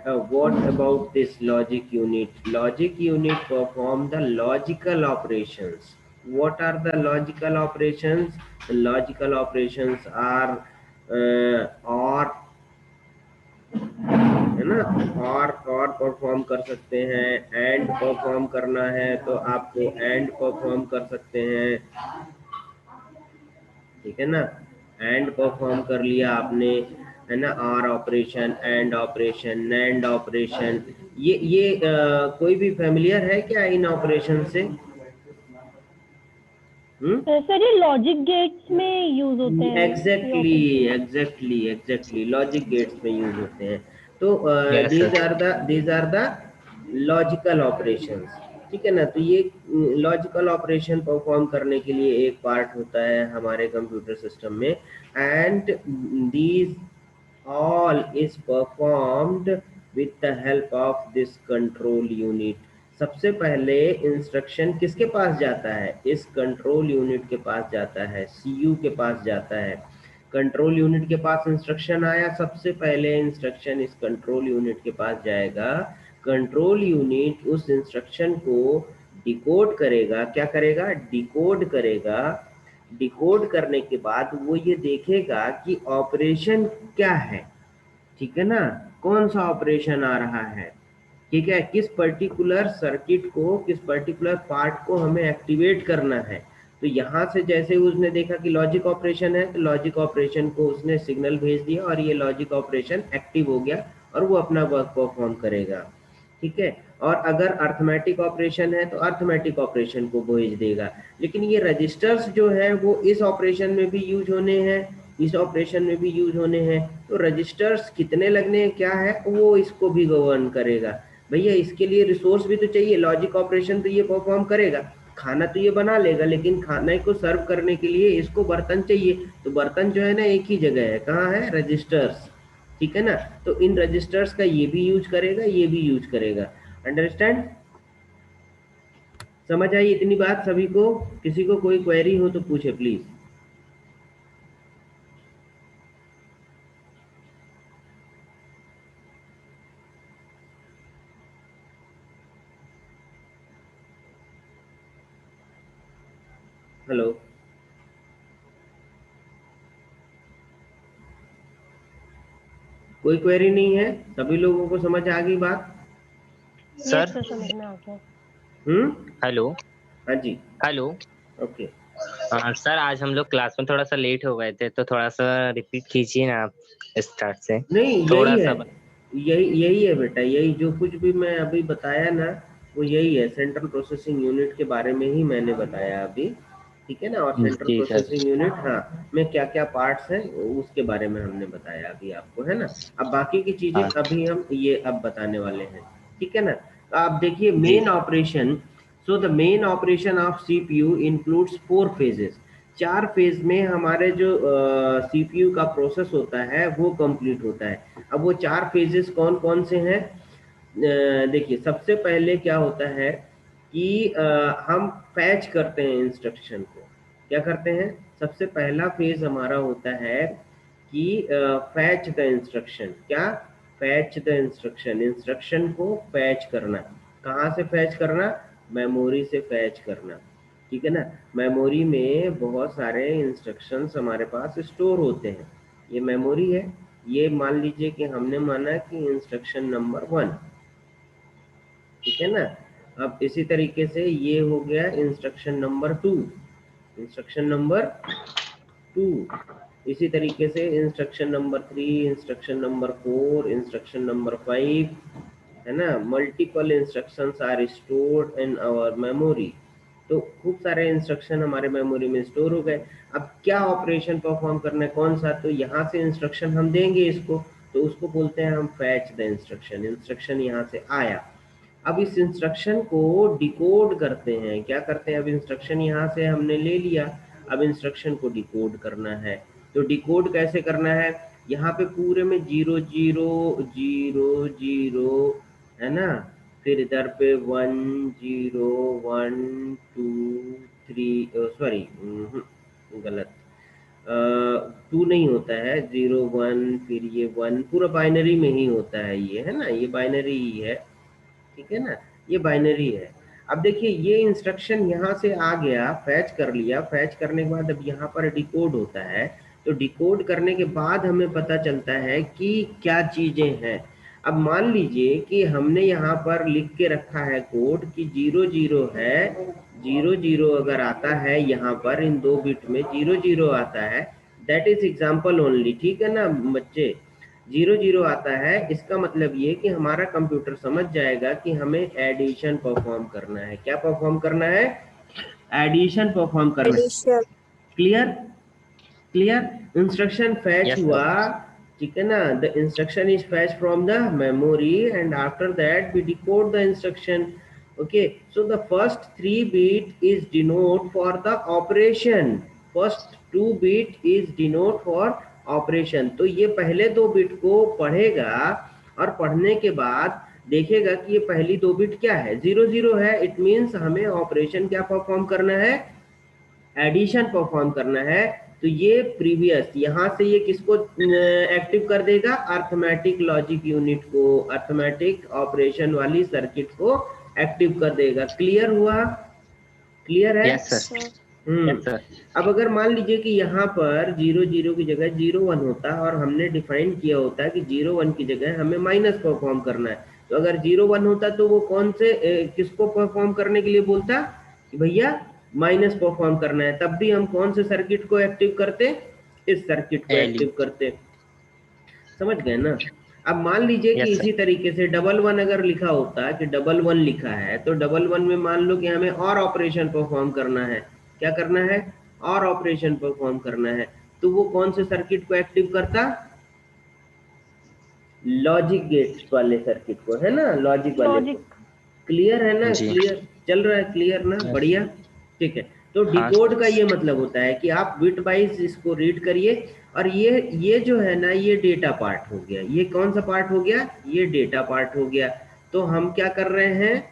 what about this logic unit? Logic unit perform the logical operations. What are the logical operations? The logical operations are or, है ना, और perform कर सकते हैं, and perform करना है तो आपको एंड परफॉर्म कर सकते हैं, ठीक है ना। एंड परफॉर्म कर लिया आपने, है ना, or operation, and operation, NAND operation, ये कोई भी फेमिलियर है क्या इन ऑपरेशन से? सर ये लॉजिक गेट्स में यूज होते हैं ये exactly, operation. Exactly logic gates में यूज होते हैं। तो yes sir. These are the logical operations, ठीक है ना। तो ये लॉजिकल ऑपरेशन परफॉर्म करने के लिए एक पार्ट होता है हमारे कंप्यूटर सिस्टम में, and these all is performed with the help of this control unit। सबसे पहले इंस्ट्रक्शन किसके पास जाता है? इस कंट्रोल यूनिट के पास जाता है, सीयू के पास जाता है। कंट्रोल यूनिट के पास इंस्ट्रक्शन आया, सबसे पहले इंस्ट्रक्शन इस कंट्रोल यूनिट के पास जाएगा। कंट्रोल यूनिट उस इंस्ट्रक्शन को डिकोड करेगा। क्या करेगा? डिकोड करेगा। डिकोड करने के बाद वो ये देखेगा कि ऑपरेशन क्या है, ठीक है ना, कौन सा ऑपरेशन आ रहा है, ठीक है, किस पर्टिकुलर सर्किट को, किस पर्टिकुलर पार्ट को हमें एक्टिवेट करना है। तो यहाँ से जैसे उसने देखा कि लॉजिक ऑपरेशन है, तो लॉजिक ऑपरेशन को उसने सिग्नल भेज दिया और ये लॉजिक ऑपरेशन एक्टिव हो गया और वो अपना वर्क परफॉर्म करेगा, ठीक है। और अगर अर्थमेटिक ऑपरेशन है तो अर्थमेटिक ऑपरेशन को भेज देगा। लेकिन ये रजिस्टर्स जो है वो इस ऑपरेशन में भी यूज होने हैं, इस ऑपरेशन में भी यूज होने हैं। तो रजिस्टर्स कितने लगने क्या है वो इसको भी गवर्न करेगा। भैया इसके लिए रिसोर्स भी तो चाहिए, लॉजिक ऑपरेशन तो ये परफॉर्म करेगा, खाना तो ये बना लेगा, लेकिन खाने को सर्व करने के लिए इसको बर्तन चाहिए। तो बर्तन जो है ना एक ही जगह है, कहाँ है? रजिस्टर्स, ठीक है ना। तो इन रजिस्टर्स का ये भी यूज करेगा, ये भी यूज करेगा। अंडरस्टैंड? समझ आई इतनी बात सभी को? किसी को कोई क्वेरी हो तो पूछे प्लीज। हेलो, कोई क्वेरी नहीं है? सभी लोगों को समझ आ गई बात? यस सर सर समझ में आ गया। हेलो। हाँ जी, हेलो। ओके। सर आज हम लोग क्लास में थोड़ा सा लेट हो गए थे, तो थोड़ा सा रिपीट कीजिए ना आप स्टार्ट से। नहीं थोड़ा यही है, सा यही है बेटा, यही जो कुछ भी मैं अभी बताया ना वो यही है। सेंट्रल प्रोसेसिंग यूनिट के बारे में ही मैंने बताया अभी, ठीक है ना। और central G sir. Processing unit, हाँ, में क्या क्या पार्ट्स हैं उसके बारे में हमने बताया अभी आपको, है ना। अब बाकी की चीजें हाँ अभी हम ये अब बताने वाले हैं, ठीक है ना। तो आप देखिए जी। Main operation. So the main operation of CPU includes 4 phases. 4 phase में हमारे जो सीपीयू का प्रोसेस होता है वो कंप्लीट होता है। अब वो 4 फेजेस कौन कौन से हैं? देखिए सबसे पहले क्या होता है कि हम फैच करते हैं इंस्ट्रक्शन को। क्या करते हैं? सबसे पहला फेज हमारा होता है कि फैच द इंस्ट्रक्शन। क्या? फैच द इंस्ट्रक्शन, इंस्ट्रक्शन को फैच करना। कहाँ से फैच करना? मेमोरी से फैच करना, ठीक है ना। मेमोरी में बहुत सारे इंस्ट्रक्शंस हमारे पास स्टोर होते हैं, ये मेमोरी है। ये मान लीजिए कि हमने माना कि इंस्ट्रक्शन नंबर 1, ठीक है ना। अब इसी तरीके से ये हो गया इंस्ट्रक्शन नंबर 2, इंस्ट्रक्शन नंबर 2। इसी तरीके से instruction number 3, instruction number 4, instruction number 5, है ना। Multiple instructions are stored in our memory. तो खूब सारे इंस्ट्रक्शन हमारे मेमोरी में स्टोर हो गए। अब क्या ऑपरेशन परफॉर्म करना है, कौन सा? तो यहाँ से इंस्ट्रक्शन हम देंगे इसको, तो उसको बोलते हैं हम फैच द इंस्ट्रक्शन। इंस्ट्रक्शन यहाँ से आया, अब इस इंस्ट्रक्शन को डिकोड करते हैं। क्या करते हैं? अब इंस्ट्रक्शन यहाँ से हमने ले लिया, अब इंस्ट्रक्शन को डिकोड करना है। तो डिकोड कैसे करना है? यहाँ पे पूरे में 0 0 0 0, है ना। फिर इधर पे 1 0 1 2 3, सॉरी गलत, 2 नहीं होता है, 0 1 फिर ये 1 पूरा बाइनरी में ही होता है, ये है ना, ये बाइनरी ही है, ठीक है ना, ये बाइनरी है। अब देखिए ये इंस्ट्रक्शन यहाँ से आ गया, फैच कर लिया, फैच करने के बाद अब यहाँ पर डिकोड होता है, तो डिकोड करने के बाद हमें पता चलता है कि क्या चीजें हैं। अब मान लीजिए कि हमने यहाँ पर लिख के रखा है कोड कि 00 है, 00 अगर आता है यहाँ पर इन 2 बिट में 00 आता है, दैट इज एग्जाम्पल ओनली, ठीक है ना बच्चे। 00 आता है, इसका मतलब ये कि हमारा कंप्यूटर समझ जाएगा कि हमें एडिशन परफॉर्म करना है। क्या परफॉर्म करना है? एडिशन परफॉर्म करना है। Clear? Clear? Instruction fetch Yes, हुआ, sir. ठीक है ना, the instruction is fetch from the memory and after that we decode the instruction. Okay, so the first 3 bit is denote for the operation, first 2 bit is denote for operation. तो ये पहले 2 bit को पढ़ेगा और पढ़ने के बाद देखेगा कि ये पहली 2 बिट क्या है, 00 है, इट मींस हमें ऑपरेशन क्या परफॉर्म करना है, एडिशन परफॉर्म करना है। तो ये प्रीवियस यहाँ से ये किसको एक्टिव कर देगा, अर्थमेटिक लॉजिक यूनिट को, अर्थमेटिक ऑपरेशन वाली सर्किट को एक्टिव कर देगा। क्लियर हुआ? क्लियर है? Yes, sir. हम्म। Yes, sir. अब अगर मान लीजिए कि यहाँ पर 00 की जगह 01 होता और हमने डिफाइन किया होता कि 01 की जगह हमें माइनस परफॉर्म करना है, तो अगर 01 होता तो वो कौन से किसको परफॉर्म करने के लिए बोलता कि भैया माइनस परफॉर्म करना है, तब भी हम कौन से सर्किट को एक्टिव करते, इस सर्किट को LE. एक्टिव करते। समझ गए ना? अब मान लीजिए कि Yes, sir. इसी तरीके से 11 अगर लिखा होता कि 11 लिखा है, तो 11 में मान लो कि हमें और ऑपरेशन परफॉर्म करना है। क्या करना है? और ऑपरेशन परफॉर्म करना है, तो वो कौन से सर्किट को एक्टिव करता, लॉजिक गेट्स वाले सर्किट को, है ना, लॉजिक वाले को। लॉजिक। क्लियर है ना? जी। क्लियर चल रहा है? क्लियर ना? Yes. बढ़िया, ठीक है। तो हाँ, डिकोड का ये मतलब होता है कि आप बिट वाइज इसको रीड करिए, और ये जो है ना, ये डेटा पार्ट हो गया। ये कौन सा पार्ट हो गया? ये डेटा पार्ट हो गया। तो हम क्या कर रहे हैं,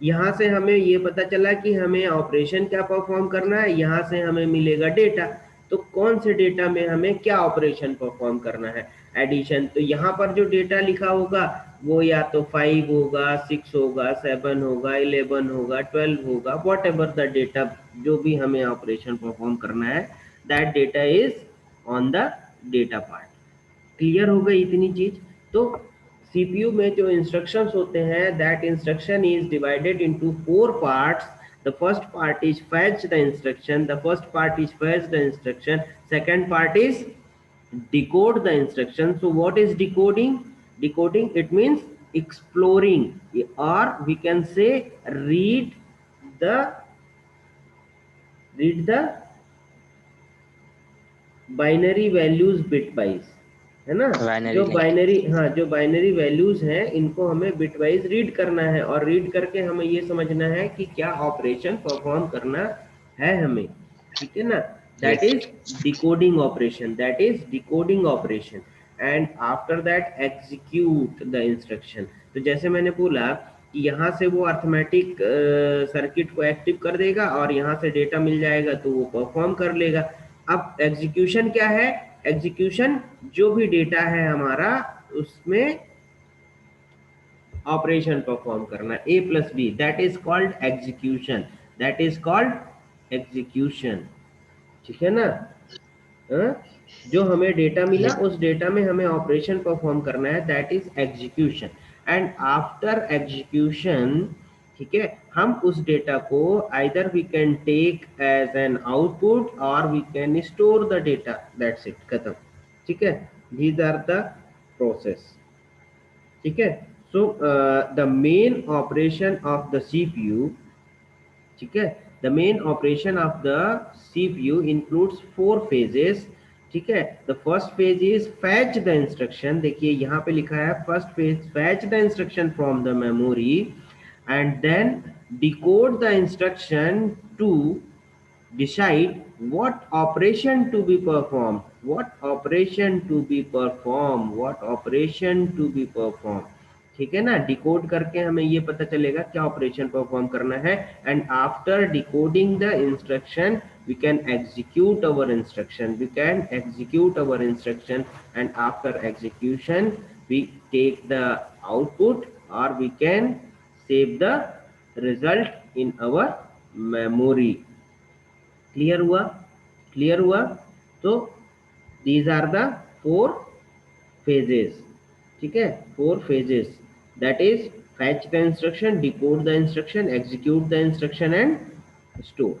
यहाँ से हमें ये पता चला कि हमें ऑपरेशन क्या परफॉर्म करना है, यहाँ से हमें मिलेगा डेटा। तो कौन से डेटा में हमें क्या ऑपरेशन परफॉर्म करना है, एडिशन। तो यहाँ पर जो डेटा लिखा होगा वो या तो 5 होगा, 6 होगा, 7 होगा, 11 होगा, 12 होगा, वॉट एवर द डेटा जो भी हमें ऑपरेशन परफॉर्म करना है, that data is on the data part. Clear हो गई इतनी चीज? तो सीपीयू में जो इंस्ट्रक्शंस होते हैं, that instruction is divided into 4 parts. The first part is fetch the instruction, the first part is fetch the instruction, second part is decode the instruction. So what is decoding? Decoding, it means exploring, or we can say the read the binary values bit wise, है ना। Binary जो link. Binary, हाँ, जो binary values हैं इनको हमें bit wise read करना है, और रीड करके हमें ये समझना है कि क्या ऑपरेशन परफॉर्म करना है हमें, ठीक है ना। That Yes. Is decoding operation, that is decoding operation. And after that execute the instruction. तो जैसे मैंने बोला कि यहाँ से वो अर्थमेटिक सर्किट को एक्टिव कर देगा और यहाँ से डेटा मिल जाएगा तो वो परफॉर्म कर लेगा। अब एग्जीक्यूशन क्या है? एग्जीक्यूशन जो भी डेटा है हमारा उसमें ऑपरेशन परफॉर्म करना, A plus B, that is called execution, that is called execution, ठीक है ना। जो हमें डेटा मिला Yes. उस डेटा में हमें ऑपरेशन परफॉर्म करना है, that is execution. And after execution, ठीक है, हम उस डेटा को either we can take as an output और we can store the data, that's it, खत्म, ठीक है। दीज आर द प्रोसेस, ठीक है। So the main operation of the CPU, ठीक है, the main operation of the CPU includes 4 phases, ठीक है। The first phase is fetch the instruction, देखिए यहाँ पे लिखा है first phase fetch the instruction from the memory and then decode the instruction to decide what operation to be performed, what operation to be performed, what operation to be performed, ठीक है ना। Decode करके हमें ये पता चलेगा क्या operation perform करना है, and after decoding the instruction we can execute our instruction, and after execution we take the output, or we can save the result in our memory. Clear हुआ? क्लियर हुआ? तो these are the 4 phases. ठीक है, 4 phases, that is fetch the instruction, decode the instruction, execute the instruction and store.